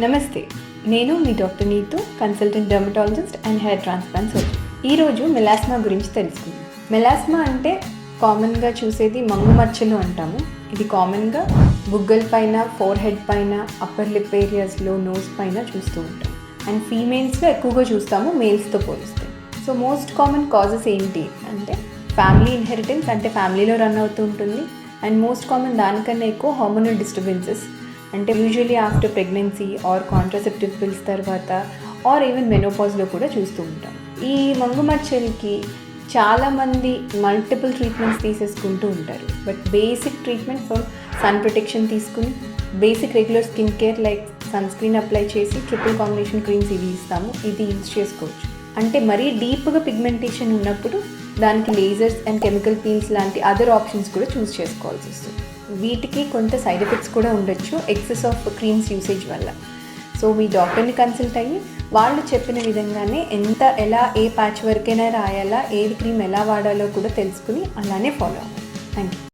నమస్తే, నేను మీ doctor Neetu, consultant dermatologist and hair transplant surgeon. ఈరోజు మెలాస్మా గురించి తెలుసుకుందాం. మెలాస్మా అంటే కామన్గా చూసేది మంగు మచ్చలు అంటాము. ఇది కామన్గా బుగ్గల పైన, ఫోర్ హెడ్ పైన, అప్పర్ లిప్ ఏరియాస్లో, నోస్ పైన చూస్తూ ఉంటాం. అండ్ ఫీమేల్స్లో ఎక్కువగా చూస్తాము మేల్స్తో పోలిస్తే. సో మోస్ట్ కామన్ కాజెస్ ఏంటి అంటే ఫ్యామిలీ ఇన్హెరిటెన్స్, అంటే ఫ్యామిలీలో రన్ అవుతూ ఉంటుంది. అండ్ మోస్ట్ కామన్ దానికన్నా ఎక్కువ హార్మోనల్ డిస్టర్బెన్సెస్, అంటే usually after pregnancy or contraceptive pills తర్వాత ఆర్ ఈవెన్ మెనోపాజ్లో కూడా చూస్తూ ఉంటాం. ఈ మంగు మచ్చలకి చాలామంది మల్టిపుల్ ట్రీట్మెంట్స్ తీసేసుకుంటూ ఉంటారు. But basic treatment for sun protection తీసుకుని, basic regular skin care like sun screen apply చేసి ట్రిపుల్ కాంబినేషన్ క్రీమ్స్ ఇవి ఇస్తాము. ఇది యూజ్ చేసుకోవచ్చు. అంటే మరీ డీప్గా పిగ్మెంటేషన్ ఉన్నప్పుడు దానికి లేజర్స్ అండ్ కెమికల్ పీల్స్ లాంటి అదర్ ఆప్షన్స్ కూడా చూస్ చేసుకోవాల్సి వస్తుంది. వీటికి కొంత సైడ్ ఎఫెక్ట్స్ కూడా ఉండొచ్చు ఎక్సెస్ ఆఫ్ క్రీమ్స్ యూసేజ్ వల్ల. సో మీ డాక్టర్ని కన్సల్ట్ అయ్యి వాళ్ళు చెప్పిన విధంగానే ఎలా ఏ ప్యాచ్ వరకైనా రాయాలా, ఏది క్రీమ్ ఎలా వాడాలో కూడా తెలుసుకుని అలానే ఫాలో అవ్వాలి. Thank you.